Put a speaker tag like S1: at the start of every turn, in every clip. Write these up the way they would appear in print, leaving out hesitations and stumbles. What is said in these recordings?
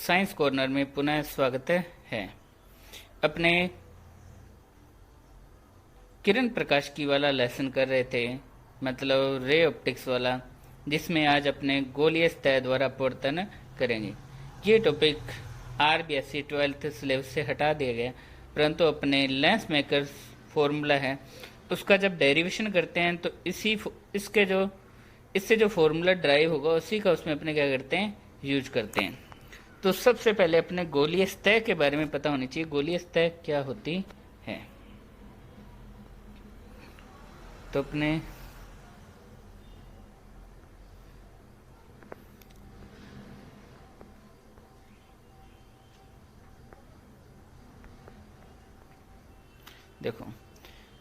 S1: Science corner में पुनः स्वागत है। अपने किरण प्रकाश की वाला लेसन कर रहे थे, मतलब रे ऑप्टिक्स वाला, जिसमें आज अपने गोलीय सतह द्वारा अपवर्तन करेंगे। ये टॉपिक आरबीएससी 12th सिलेबस से हटा दिया गया, परंतु अपने लेंस मेकर फॉर्मूला है उसका जब डेरिवेशन करते हैं तो इससे जो फॉर्मूला ड्राइव होगा उसी का उसमें अपने क्या करते हैं, यूज करते हैं। तो सबसे पहले अपने गोलीय सतह के बारे में पता होनी चाहिए, गोलीय सतह क्या होती है। तो अपने देखो,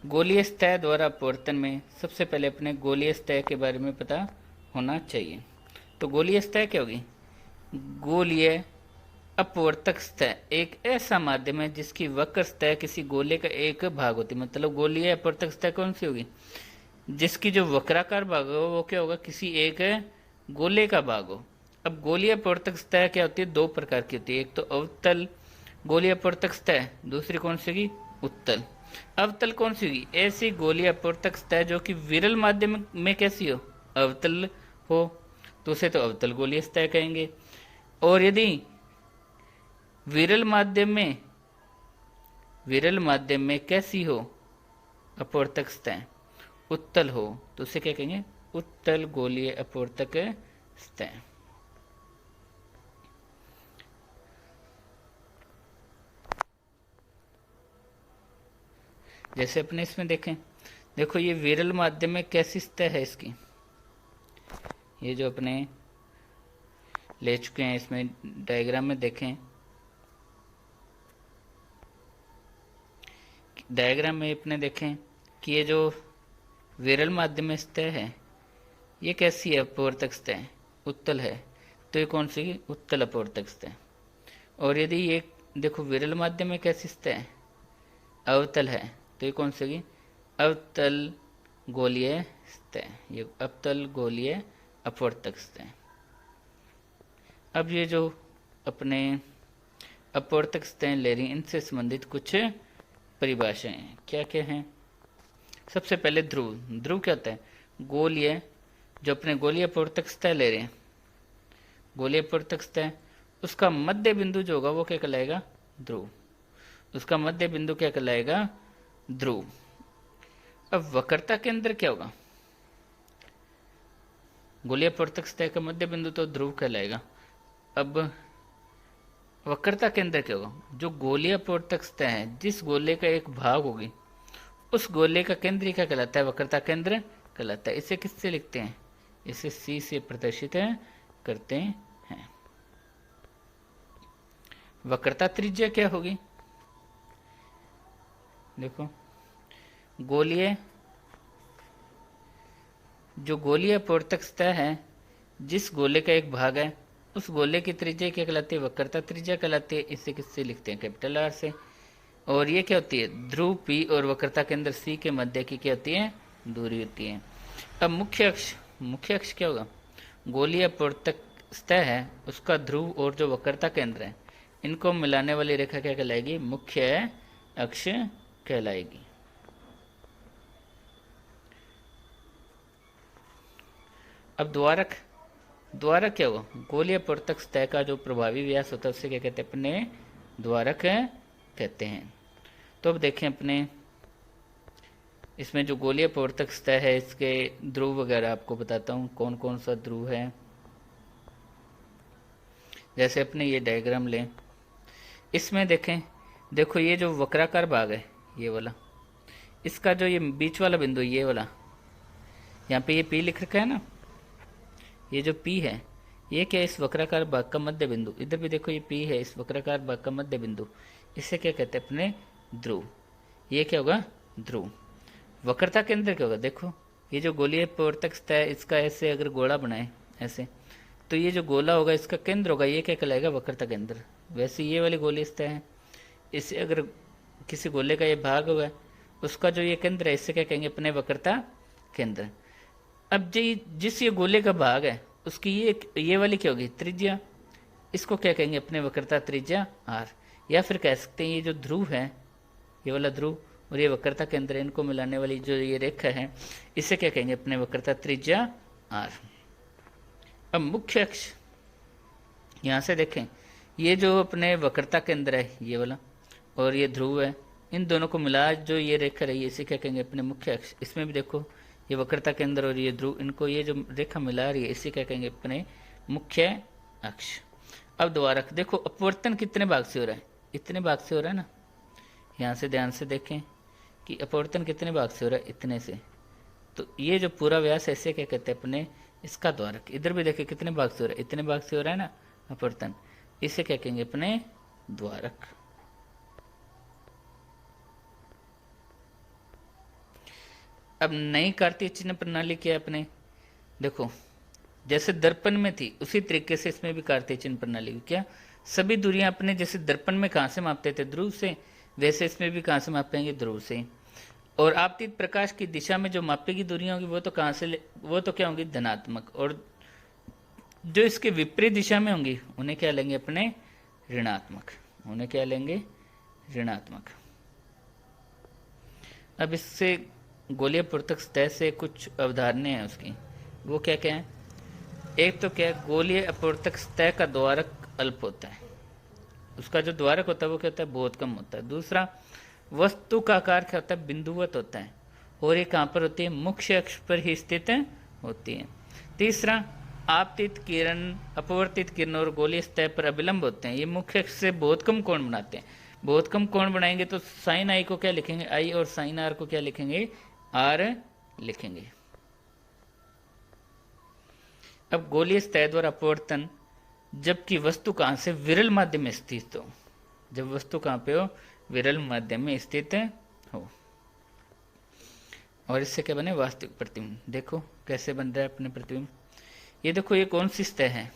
S1: गोलीय सतह द्वारा अपवर्तन में सबसे पहले अपने गोलीय सतह के बारे में पता होना चाहिए। तो गोलीय सतह क्या होगी? गोलीय अपवर्तक सतह एक ऐसा माध्यम है जिसकी वक्र सतह किसी गोले का एक भाग होती है। मतलब गोलीय अपवर्तक सतह कौन सी होगी? जिसकी जो वक्राकार भाग हो वो क्या होगा? किसी एक गोले का भाग हो। अब गोलीय अपवर्तक सतह क्या होती है? दो प्रकार की होती है। एक तो अवतल गोलीय अपवर्तक सतह, दूसरी कौन सी होगी? उत्तल। अवतल कौन सी होगी? ऐसी गोलीय अपवर्तक सतह जो कि विरल माध्यम में कैसी हो? अवतल हो, तो उसे तो अवतल गोलीय सतह कहेंगे। और यदि विरल माध्यम में कैसी हो अपवर्तक सतह? उत्तल हो, तो उसे क्या कहेंगे? उत्तल गोलीय अपवर्तक सतह। जैसे अपने इसमें देखें, देखो ये विरल माध्यम में कैसी सतह है इसकी, ये जो अपने ले चुके हैं इसमें डायग्राम में देखें, डायग्राम में अपने देखें कि ये जो विरल माध्यम में सतह है ये कैसी है? अपवर्तक सतह, उत्तल है, तो ये कौन सी? उत्तल अपवर्तक सतह। और यदि ये देखो विरल माध्यम में कैसी सतह है? अवतल है, तो ये कौन सी? अवतल गोलीय सतह, ये अवतल गोलीय अपवर्तक सतह। अब ये जो अपने अपवर्तक सतह ले रही इनसे संबंधित कुछ परिभाषाएं क्या क्या हैं। सबसे पहले ध्रुव। ध्रुव क्या होता है? गोलीय, जो अपने गोलीय अपवर्तक सतह ले रहे हैं, गोलीय अपवर्तक सतह, उसका मध्य बिंदु जो होगा वो क्या कहलाएगा? ध्रुव। उसका मध्य बिंदु क्या कहलाएगा? ध्रुव। अब वक्रता केंद्र क्या होगा? गोलीय अपवर्तक सतह का मध्य बिंदु तो ध्रुव कहलाएगा। अब वक्रता केंद्र क्या होगा? जो गोलीय अपवर्तक सतह है, जिस गोले का एक भाग होगी उस गोले का केंद्र क्या कहलाता है? वक्रता केंद्र कहलाता है। इसे किससे लिखते हैं? इसे सी से प्रदर्शित करते हैं। वक्रता त्रिज्या क्या होगी? देखो, जो गोलीय अपवर्तक सतह है, जिस गोले का एक भाग है उस गोले की त्रिज्या क्या कहलाती है? वक्रता त्रिज्या कहलाती है। इसे किससे लिखते हैं? कैपिटल आर से। और ये क्या होती है? ध्रुव पी और वक्रता केंद्र सी के मध्य की क्या होती है? दूरी होती है। अब मुख्य अक्ष क्या होगा? गोलीय अपवर्तक सतह है उसका ध्रुव और जो वक्रता केंद्र है, इनको मिलाने वाली रेखा क्या कहलाएगी? मुख्य अक्ष कहलाएगी। अब द्वारक क्या होगा? गोलीय अपवर्तक सतह का जो प्रभावी व्यास होता है उसे क्या कहते हैं? अपने द्वारक कहते हैं। तो अब देखें अपने इसमें जो गोलीय अपवर्तक सतह है इसके ध्रुव वगैरह आपको बताता हूँ कौन कौन सा ध्रुव है। जैसे अपने ये डायग्राम लें, इसमें देखें, देखो ये जो वक्राकार भाग है ये वाला, इसका जो ये बीच वाला बिंदु ये वाला, यहाँ पे ये पी लिख रखा है ना, ये जो पी है ये क्या है? इस वक्राकार भाग का मध्य बिंदु। इधर भी देखो ये पी है, इस वक्राकार भाग का मध्य बिंदु। इसे क्या कहते हैं? अपने ध्रुव। ये क्या होगा? ध्रुव। वक्रता केंद्र क्या होगा? देखो ये जो गोलीय अपवर्तक सतह है इसका ऐसे अगर गोला बनाए ऐसे, तो ये जो गोला होगा इसका केंद्र होगा, ये क्या कहलाएगा? वक्रता केंद्र। वैसे ये वाली गोलीय सतह है, इसे अगर किसी गोले का ये भाग होगा उसका जो ये केंद्र है इसे क्या कहेंगे? अपने वक्रता केंद्र। अब जिस ये गोले का भाग है उसकी ये वाली क्या होगी? त्रिज्या। इसको क्या कहेंगे अपने वक्रता त्रिज्या r, या फिर कह सकते हैं ये जो ध्रुव है, ये वाला ध्रुव और ये वक्रता केंद्र, इनको मिलाने वाली जो ये रेखा है, इसे क्या कहेंगे अपने वक्रता त्रिज्या r। अब मुख्य अक्ष यहाँ से देखें, ये जो अपने वक्रता केंद्र है ये वाला और ये ध्रुव है, इन दोनों को मिला जो ये रेखा रही है इसे क्या कहेंगे अपने मुख्य अक्ष। इसमें भी देखो ये वक्रता केंद्र और ये ध्रुव, इनको ये जो रेखा मिला रही है इसे क्या कहेंगे अपने मुख्य अक्ष। अब द्वारक देखो, अपवर्तन कितने भाग से हो रहा है, इतने भाग से हो रहा है ना, यहाँ से ध्यान से देखें कि अपवर्तन कितने भाग से हो रहा है, इतने से। तो ये जो पूरा व्यास है इसे क्या कहते हैं अपने इसका द्वारक। इधर भी देखें कितने भाग से हो रहा है, इतने भाग से हो रहा है ना अपवर्तन, इसे क्या कहेंगे अपने द्वारक। अब नई कार्तीय चिन्ह प्रणाली क्या है अपने, देखो जैसे दर्पण में थी उसी तरीके से इसमें भी कार्तीय चिन्ह प्रणाली की क्या, सभी दूरियां अपने जैसे दर्पण में कहां से मापते थे, ध्रुव से, वैसे इसमें भी कहां से मापेंगे, ध्रुव से। और आपतित प्रकाश की दिशा में जो मापेगी दूरियां होगी वो तो कहां से, वो तो क्या होंगी धनात्मक, और जो इसके विपरीत दिशा में होंगी उन्हें क्या लेंगे अपने ऋणात्मक, उन्हें क्या लेंगे ऋणात्मक। अब इससे गोलीय पूर्तक सतह से कुछ अवधारणाएं हैं उसकी, वो क्या क्या है। एक तो क्या है, गोलीय अपवर्तक सतह का द्वारक अल्प होता है, उसका जो द्वारक होता है वो क्या होता है बहुत कम होता है। दूसरा, वस्तु का आकार क्या होता है बिंदुवत होता है, और ये कहाँ पर होती है मुख्य अक्ष पर ही स्थित होती है। तीसरा, आपतित किरण, अपवर्तित किरण और गोलीय सतह पर अभिलंब होते हैं, ये मुख्य अक्ष से बहुत कम कोण बनाते हैं। बहुत कम कोण बनाएंगे तो साइन आई को क्या लिखेंगे आई, और साइन आर को क्या लिखेंगे आर लिखेंगे। अब गोलीय सतह द्वारा अपवर्तन जबकि वस्तु कहां से विरल माध्यम में स्थित हो, जब वस्तु कहां पे हो विरल माध्यम में स्थित हो, और इससे क्या बने वास्तविक प्रतिबिंब। देखो कैसे बन रहा है अपने प्रतिबिंब, ये देखो ये कौन सी सतह है,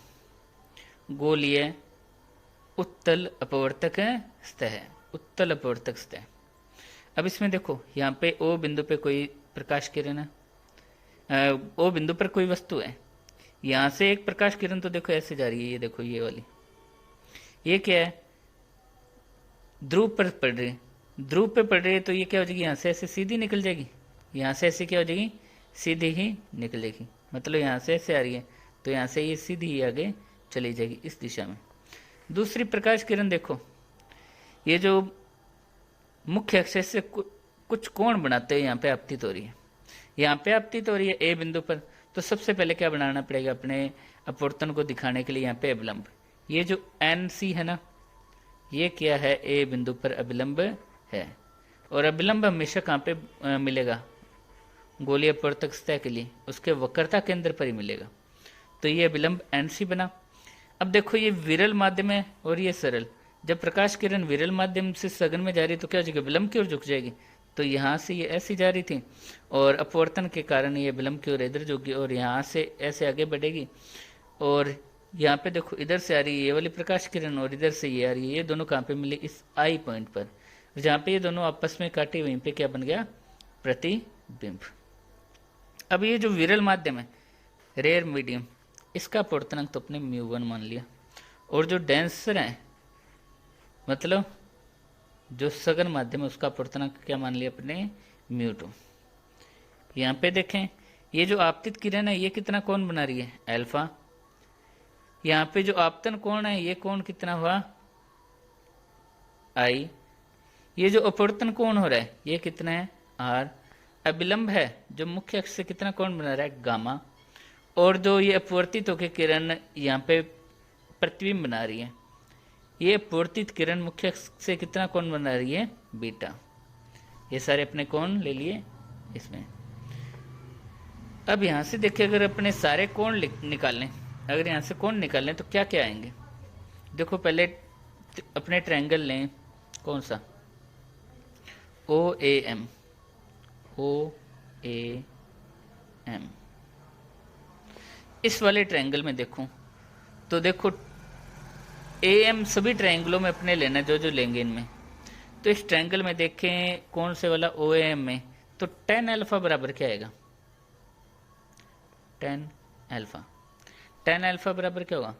S1: गोलीय उत्तल अपवर्तक सतह, उत्तल अपवर्तक सतह। अब इसमें देखो यहाँ पे ओ बिंदु पे कोई प्रकाश किरण है, ओ बिंदु पर कोई वस्तु है, यहां से एक प्रकाश किरण तो देखो ऐसे जा रही है, ये देखो ये वाली, ये क्या है ध्रुव पर पड़ रही है, ध्रुव पे पड़ रही है तो ये क्या हो जाएगी यहाँ से ऐसे सीधी निकल जाएगी, यहाँ से ऐसे क्या हो जाएगी सीधी ही निकलेगी, मतलब यहाँ से ऐसे आ रही है तो यहाँ से ये सीधी ही आगे चली जाएगी इस दिशा में। दूसरी प्रकाश किरण देखो, ये जो मुख्य अक्ष से कुछ कोण बनाते हैं, यहाँ पे आपतित हो रही है, यहाँ पे आपतित हो रही है ए बिंदु पर, तो सबसे पहले क्या बनाना पड़ेगा अपने अपवर्तन को दिखाने के लिए यहाँ पे अभिलंब। ये जो एन सी है ना, ये क्या है ए बिंदु पर अभिलंब है, और अभिलंब हमेशा कहाँ पे मिलेगा गोलीय अपवर्तक सतह के लिए उसके वक्रता केंद्र पर ही मिलेगा, तो ये अभिलंब एन सी बना। अब देखो ये विरल माध्यम है और ये सरल, जब प्रकाश किरण विरल माध्यम से सघन में जा रही तो क्या हो जाएगी विलंब की ओर झुक जाएगी, तो यहाँ से ये ऐसी जा रही थी और अपवर्तन के कारण ये विलंब की ओर इधर झुकी और यहाँ से ऐसे आगे बढ़ेगी, और यहाँ पे देखो इधर से आ रही है ये वाली प्रकाश किरण और इधर से ये आ रही है, ये दोनों कहाँ पे मिले इस आई पॉइंट पर, जहाँ पे ये दोनों आपस में काटे वहीं पे क्या बन गया प्रतिबिंब। अब ये जो विरल माध्यम है रेयर मीडियम, इसका अपवर्तनांक तो अपने μ1 मान लिया, और जो डेंसर है मतलब जो सघन माध्यम है उसका अपवर्तनांक क्या मान लिया अपने μ2। यहाँ पे देखें ये जो आपतित किरण है ये कितना कोण बना रही है अल्फा, यहाँ पे जो आपतन कोण है ये कोण कितना हुआ आई, ये जो अपवर्तन कोण हो रहा है ये कितना है आर, अभिलंब है जो मुख्य अक्ष से कितना कोण बना रहा है गामा, और जो ये अपवर्तित होकर किरण यहाँ पे प्रतिबिंब बना रही है ये अपवर्तित किरण मुख्य अक्ष से कितना कोण बना रही है बीटा। ये सारे अपने कोण ले लिए इसमें। अब यहाँ से देखिए अगर अपने सारे कोण निकाल लें, अगर यहाँ से कोण निकाल लें तो क्या क्या आएंगे, देखो पहले अपने ट्रायंगल लें कौन सा ओ A M, O A M, इस वाले ट्रायंगल में देखो तो देखो ए एम सभी ट्रायंगलों में अपने लेना जो जो लेंगे इनमें, तो इस ट्रायंगल में देखें कौन से वाला ओ एम में, तो tan अल्फा बराबर क्या आएगा tan अल्फा, tan अल्फा बराबर क्या होगा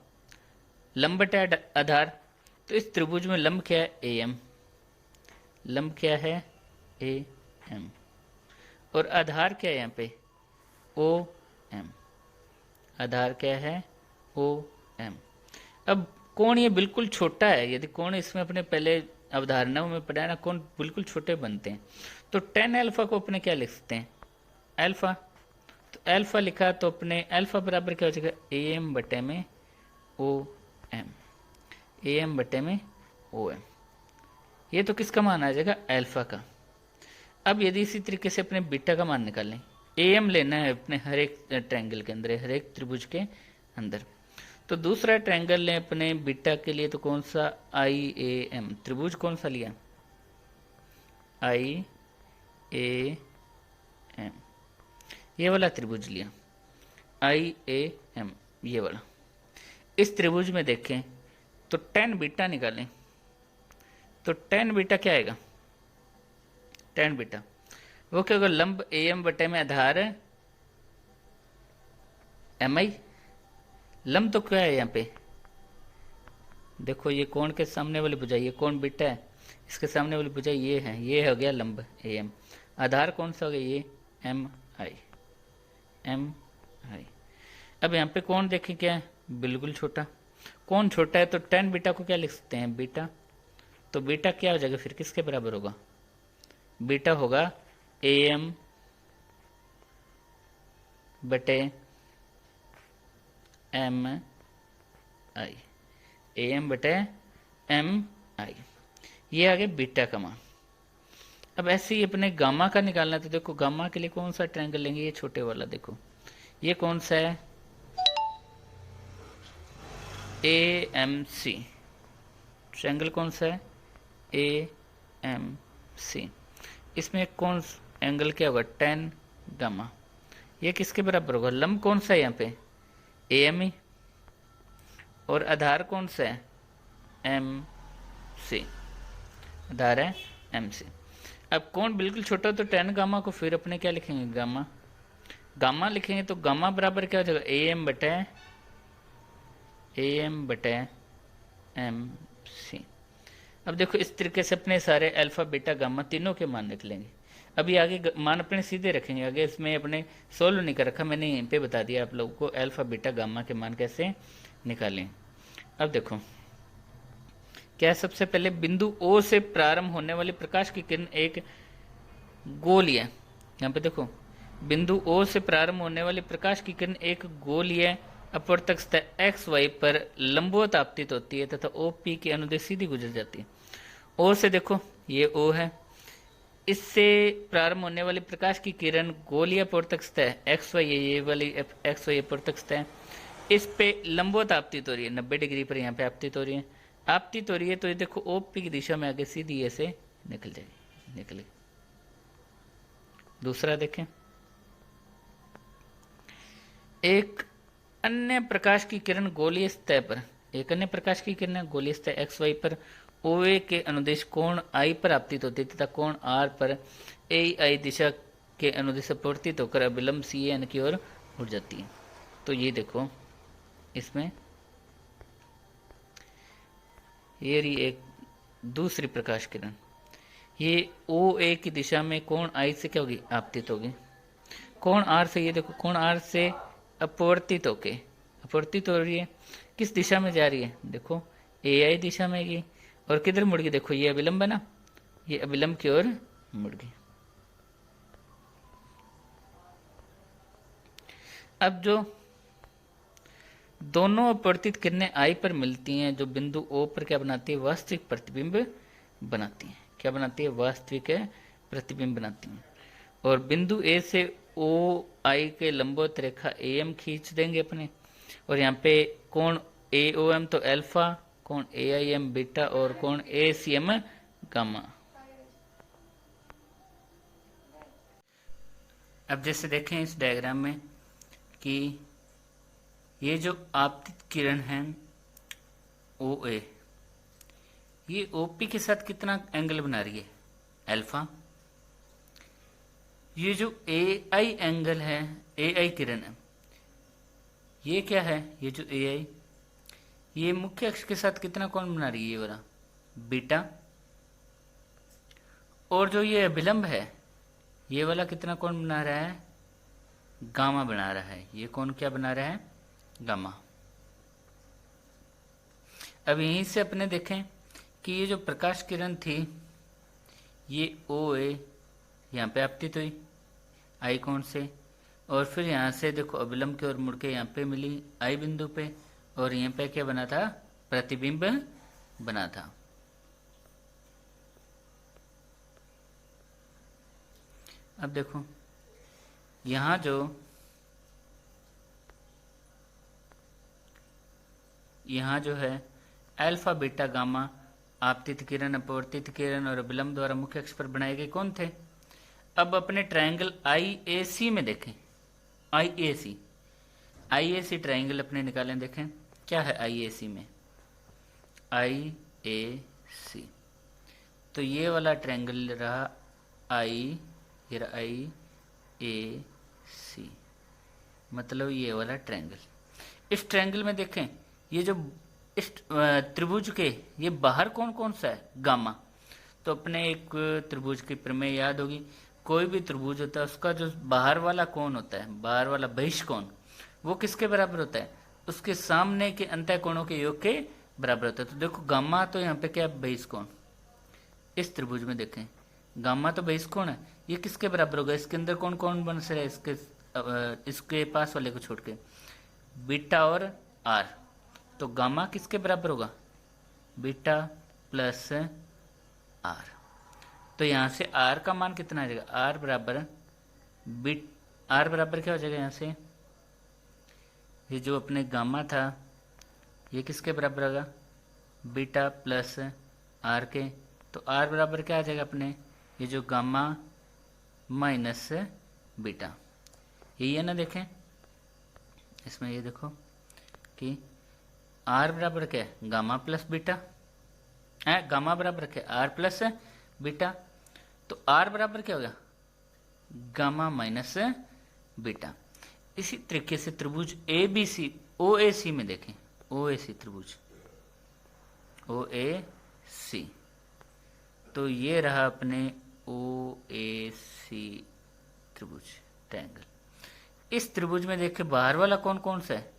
S1: लंब बटे आधार, तो इस त्रिभुज में लंब क्या है, ए एम। लंब क्या है, ए एम। और आधार क्या है यहाँ पे, ओ एम। आधार क्या है, ओ एम। अब कोण ये बिल्कुल छोटा है, यदि कोण इसमें अपने पहले अवधारणाओं में पढ़ा है ना, कोण बिल्कुल छोटे बनते हैं। तो टेन अल्फा को अपने क्या लिख सकते हैं, अल्फा। तो अल्फा लिखा तो अपने अल्फा बराबर क्या हो जाएगा, ए एम बटे में ओ एम। ए एम बटे में ओ एम। ये तो किसका मान आ जाएगा, अल्फा का। अब यदि इसी तरीके से अपने बीटा का मान निकालें, ए एम लेना है अपने हर एक ट्रायंगल के अंदर, हर एक त्रिभुज के अंदर। तो दूसरा ट्रायंगल लें अपने बीटा के लिए, तो कौन सा, आई ए एम। त्रिभुज कौन सा लिया, आई ए एम। ये वाला त्रिभुज लिया, आई ए एम, ये वाला। इस त्रिभुज में देखें तो टेन बीटा निकालें, तो टेन बीटा क्या आएगा, टेन बीटा वो क्या होगा, लंब ए एम बटे में आधार एम आई। लंब तो क्या है यहाँ पे, देखो ये कोण के सामने वाली भुजा, ये कोण बीटा है, इसके सामने वाली भुजा ये है, ये हो गया लंब ए एम। आधार कौन सा हो गया, ये एम आई, एम आई। अब यहाँ पे कोण देखें क्या है, बिल्कुल छोटा। कोण छोटा है तो टेन बीटा को क्या लिख सकते हैं, बीटा। तो बीटा क्या हो जाएगा फिर, किसके बराबर होगा, बीटा होगा ए एम बटे एम आई, ए एम बटे एम आई। ये आ गया बीटा का मान। अब ऐसे ही अपने गामा का निकालना है, तो देखो गामा के लिए कौन सा ट्रायंगल लेंगे, ये छोटे वाला। देखो ये कौन सा है, ए एम सी। ट्रायंगल कौन सा है, ए एम सी। इसमें कौन एंगल क्या होगा, टेन गामा। ये किसके बराबर होगा, लंब कौन सा है यहाँ पे, ए एम ई। और आधार कौन सा है, एम सी। आधार है एम सी। अब कोण बिल्कुल छोटा तो टेन गामा को फिर अपने क्या लिखेंगे, गामा। गामा लिखेंगे तो गामा बराबर क्या हो जाएगा, ए एम बटे एम सी। अब देखो इस तरीके से अपने सारे अल्फा बीटा गामा तीनों के मान निकलेंगे। अभी आगे मान अपने सीधे रखेंगे, आगे इसमें अपने सोल्व नहीं कर रखा, मैंने यहीं पे बता दिया आप लोगों को अल्फा बीटा गामा के मान कैसे निकालें। अब देखो क्या है, सबसे पहले बिंदु ओ से प्रारंभ होने वाली प्रकाश की किरण एक गोलीय, यहाँ पे देखो बिंदु ओ से प्रारंभ होने वाली प्रकाश की किरण एक गोलीय अपवर्तक सतह एक्स वाई पर लंबवत आपतित होती है तथा ओ पी की अनुदेश सीधी गुजर जाती है। ओ से देखो ये ओ है, इससे प्रारंभ होने वाली प्रकाश की किरण गोलीय अपवर्तक सतह एक्स वाई, ये वाली एक्स वाई अपवर्तक सतह, इस पे लंबवत आपतित हो रही है, 90 डिग्री पर यहाँ पे आपतित हो रही है। आपतित हो रही है तो ये देखो ओपी की दिशा में आगे सीधी ऐसे निकल जाएगी, निकलेगी। दूसरा देखें, एक अन्य प्रकाश की किरण गोलीय सतह पर, एक अन्य प्रकाश की किरण गोलीय सतह एक्स वाई पर ओए के अनुदेश कोण आई पर आपतित होती है तथा कोण आर पर ए आई दिशा के अनुदेश अपवर्तित होकर अभिलंब सी एन की ओर उड़ जाती है। तो ये देखो इसमें ये रही एक दूसरी प्रकाश किरण, ये ओ ए की दिशा में कोण आई से क्या होगी, आपतित होगी। कोण आर से, ये देखो कोण आर से अपवर्तित होके, अपवर्तित हो रही है, किस दिशा में जा रही है, देखो ए आई दिशा में गई और किधर मुड़ गई, देखो ये अभिलंब है ना, ये अभिलंब की ओर मुड़ गई। अब जो दोनों अपवर्तित किरणें आई पर मिलती हैं, जो बिंदु ओ पर क्या बनाती है, वास्तविक प्रतिबिंब बनाती हैं। क्या बनाती है, वास्तविक प्रतिबिंब बनाती हैं। और बिंदु ए से ओ आई के लंबवत रेखा ए एम खींच देंगे अपने, और यहाँ पे कोण ए ओ एम तो अल्फा, कोण ए आई एम बीटा और कोण ए सी एम गामा। अब जैसे देखें इस डायग्राम में कि ये जो आपतित किरण है ओ ए, ये ओपी के साथ कितना एंगल बना रही है, अल्फा। ये जो ए आई एंगल है, ए आई किरण है, ये क्या है, ये जो ए आई, ये मुख्य अक्ष के साथ कितना कोण बना रही है, ये वाला बीटा, और जो ये अभिलंब है ये वाला कितना कोण बना रहा है, गामा बना रहा है। ये कोण क्या बना रहा है, गामा। अब यहीं से अपने देखें कि ये जो प्रकाश किरण थी ये ओ ए यहाँ पे आपतित हुई आई कोण से, और फिर यहाँ से देखो अभिलंब की ओर मुड़ के यहाँ पे मिली आई बिंदु पे, और यहाँ पे क्या बना था, प्रतिबिंब बना था। अब देखो यहाँ जो है अल्फा बीटा गामा आपतित किरण, अपवर्तित किरण और अभिलंब द्वारा मुख्य अक्ष पर बनाए गए कौन थे। अब अपने ट्रायंगल IAC में देखें, IAC ट्रायंगल अपने निकालें, देखें क्या है IAC में, IAC तो ये वाला ट्रायंगल रहा IAC, मतलब ये वाला ट्रायंगल। इस ट्रायंगल में देखें ये जो इस त्रिभुज के ये बाहर कौन कौन सा है, गामा। तो अपने एक त्रिभुज की प्रमेय याद होगी, कोई भी त्रिभुज होता है उसका जो बाहर वाला कोण होता है, बाहर वाला बहिष्कोण, वो किसके बराबर होता है, उसके सामने के अंतः कोणों के योग के बराबर होता है। तो देखो गामा तो यहाँ पे क्या है, बहिष्कोण। इस त्रिभुज में देखें गामा तो बहिष्कोण है, ये किसके बराबर होगा, इसके अंदर कौन कौन बन से है, इसके पास वाले को छोड़ के बीटा और आर। तो गामा किसके बराबर होगा, बीटा प्लस आर। तो यहां से आर का मान कितना आ जाएगा, आर बराबर क्या हो जाएगा, यहां से ये जो अपने गामा था ये किसके बराबर होगा, बीटा प्लस आर के। तो आर बराबर क्या आ जाएगा अपने, ये जो गामा माइनस बीटा, यही है ना। देखें इसमें ये देखो कि आर बराबर क्या है, गामा प्लस बीटा, गामा बराबर क्या है, आर प्लस बीटा। तो आर बराबर क्या होगा, गामा माइनस बीटा। इसी तरीके से त्रिभुज ABC OAC में देखें, OAC त्रिभुज OAC, तो ये रहा अपने OAC त्रिभुज ट्रायंगल। इस त्रिभुज में देखें बाहर वाला कौन कौन सा है,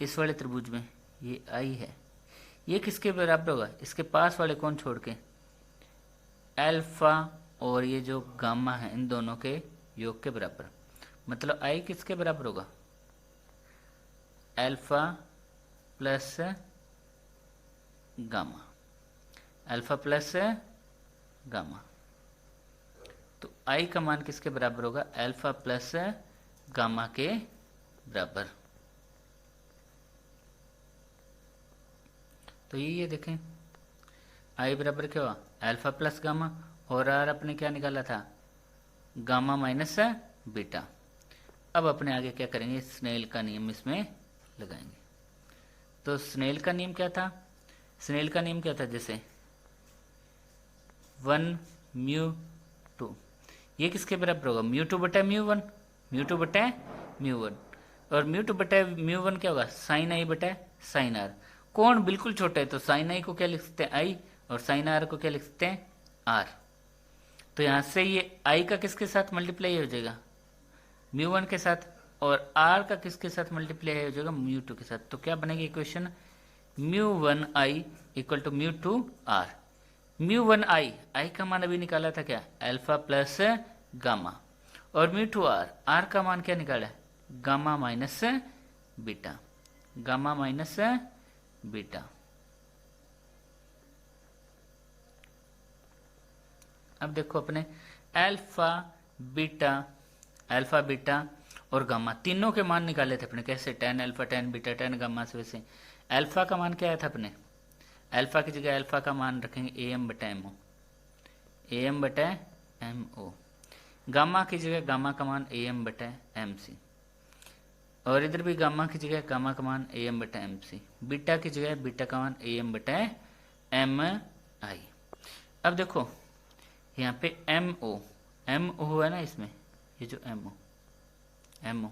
S1: इस वाले त्रिभुज में ये आई है, ये किसके बराबर होगा, इसके पास वाले कौन छोड़ के अल्फा और ये जो गामा है इन दोनों के योग के बराबर। मतलब आई किसके बराबर होगा, alpha plus gamma, alpha plus gamma. तो आई का मान किसके बराबर होगा, अल्फा प्लस गामा के बराबर। तो ये देखें आई बराबर क्या हुआ, अल्फा प्लस गामा, और आर अपने क्या निकाला था, गामा माइनस बीटा। अब अपने आगे क्या करेंगे, स्नेल का नियम इसमें लगाएंगे। तो स्नेल का नियम क्या था, स्नेल का नियम क्या था, जैसे 1 μ2, ये किसके बराबर होगा, μ2 बटा μ1, μ2 बटा μ1, और μ2 बटा μ1 क्या होगा, साइन आई बटा साइन आर। कोण बिल्कुल छोटा है तो साइन आई को क्या लिख सकते हैं, आई, और साइन आर को क्या लिख सकते हैं, आर। तो यहां से ये आई का किसके साथ मल्टीप्लाई हो जाएगा, μ1 के साथ, और आर का किसके साथ मल्टीप्लाई हो जाएगा, μ2 के साथ। तो क्या बनेगी equation, μ1i equal to μ2 R. μ1i, i का मान अभी निकाला था क्या, अल्फा प्लस गामा, और μ2 आर का मान क्या निकाला है, gamma minus beta, gamma minus beta. अब देखो अपने अल्फा बीटा और गामा तीनों के मान निकाले थे अपने, कैसे, tan alpha tan beta tan gamma से। वैसे अल्फा का मान क्या आया था अपने, अल्फा की जगह अल्फा का मान रखेंगे am बटा mo, गामा की जगह गामा का मान am बटा mc, और इधर भी गामा की जगह गामा का मान am बटा mc, बीटा की जगह बीटा का मान am बटा mi। अब देखो यहाँ पे mo है ना, इसमें ये जो mo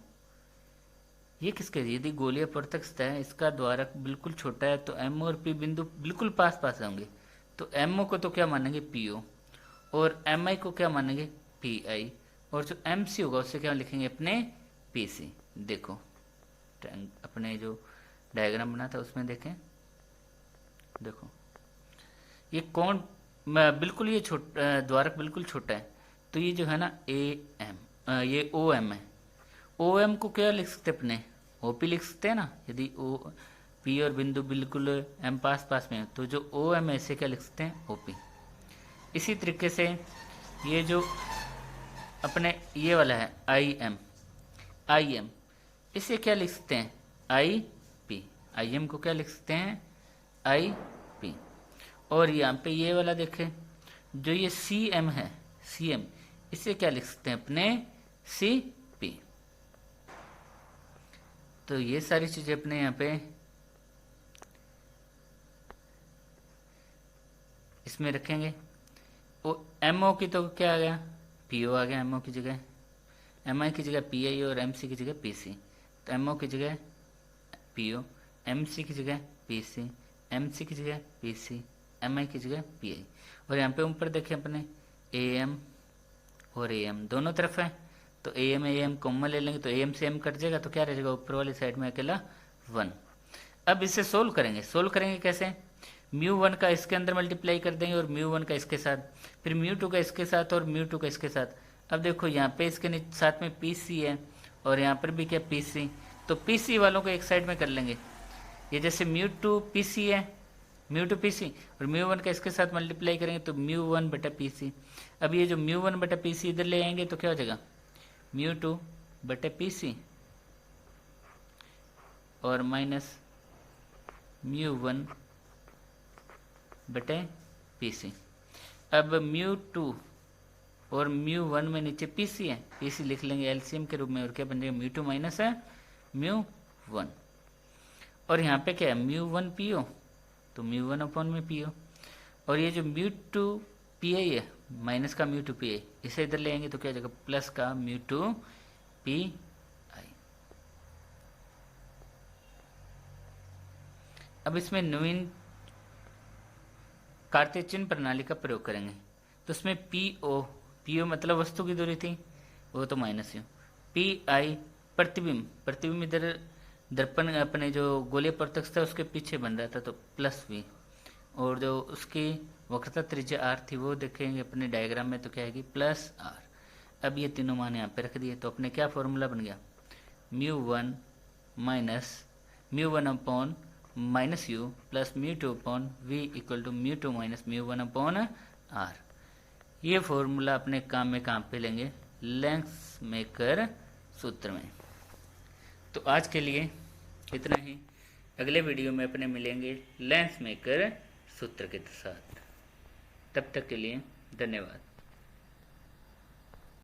S1: ये किसके, यदि गोलीय अपवर्तक सतह है, इसका द्वारक बिल्कुल छोटा है तो एम और पी बिंदु बिल्कुल पास पास होंगे, तो एमओ को तो क्या मानेंगे पीओ, और एम आई को क्या मानेंगे पी आई, और जो एम सी होगा उससे क्या लिखेंगे अपने पी सी। देखो अपने जो डायग्राम बना था उसमें देखें, देखो ये कौन बिल्कुल ये द्वारक बिल्कुल छोटा है, तो ये जो है ना ए एम, ये ओ एम है। ओ एम को क्या लिख सकते अपने ओ पी लिख सकते हैं ना, यदि ओ पी और बिंदु बिल्कुल एम पास पास में है तो जो ओ एम है इसे क्या लिख सकते हैं ओ पी। इसी तरीके से ये जो अपने ये वाला है आई एम इसे क्या लिख सकते हैं आई पी, आई एम को क्या लिख सकते हैं आई पी। और यहाँ पे ये वाला देखें जो ये सी एम है, सी एम इसे क्या लिख सकते हैं अपने सी पी। तो ये सारी चीजें अपने यहाँ पे इसमें रखेंगे। एम ओ की तो क्या आ गया पी ओ आ गया, एम ओ की जगह, एम आई की जगह पी आई और एम सी की जगह पी सी, तो एम ओ की जगह पी ओ, एम सी की जगह पी सी, एम सी की जगह पी सी, एम आई की जगह पी आई। और यहाँ पे ऊपर देखें अपने ए एम और ए एम दोनों तरफ है, तो ए एम कॉमन ले लेंगे तो ए एम से एम कट जाएगा, तो क्या रह जाएगा ऊपर वाली साइड में अकेला 1। अब इसे सोल्व करेंगे कैसे, म्यू 1 का इसके अंदर मल्टीप्लाई कर देंगे और म्यू 1 का इसके साथ, फिर म्यू 2 का इसके साथ और म्यू 2 का इसके साथ। अब देखो यहाँ पे इसके साथ में पी सी है और यहाँ पर भी क्या पी सी, तो पी सी वालों को एक साइड में कर लेंगे। ये जैसे म्यू 2 पी सी है, म्यू 2 पी सी और म्यू 1 का इसके साथ मल्टीप्लाई करेंगे तो म्यू 1 बटा पी सी। अब ये जो म्यू 1 बटा पी सी इधर ले आएंगे तो क्या हो जाएगा म्यू 2 बटे पी सी और माइनस म्यू 1 बटे पी सी। अब म्यू 2 और म्यू 1 में नीचे पी सी है, पी सी लिख लेंगे एलसीएम के रूप में, और क्या बन जाएगा म्यू 2 माइनस है म्यू 1, और यहाँ पे क्या है म्यू 1 पी ओ, तो म्यू 1 अपॉन में पी ओ, और ये जो म्यू 2 पी आई है माइनस का म्यू 2 पी आई इसे इधर ले आएंगे तो क्या हो जाएगा प्लस का म्यू 2 पी आई। अब इसमें नवीन कार्तीय चिन्ह प्रणाली का प्रयोग करेंगे, तो उसमें पी ओ मतलब वस्तु की दूरी थी वो तो माइनस यू, पी आई प्रतिबिंब इधर दर्पण अपने जो गोलीय अपवर्तक था उसके पीछे बन रहा था तो प्लस वी, और जो उसकी वक्रता त्रिज्या आर थी वो देखेंगे अपने डायग्राम में तो क्या आएगी प्लस आर। अब ये तीनों मान यहाँ पे रख दिए तो अपने क्या फॉर्मूला बन गया mu 1 minus mu 1 upon minus u plus mu 2 upon v equal to mu 2 minus mu 1 upon r. ये फॉर्मूला अपने काम में कहाँ पे लेंगे लेंस मेकर सूत्र में। तो आज के लिए इतना ही, अगले वीडियो में अपने मिलेंगे लेंस मेकर सूत्र के साथ। तब तक के लिए धन्यवाद।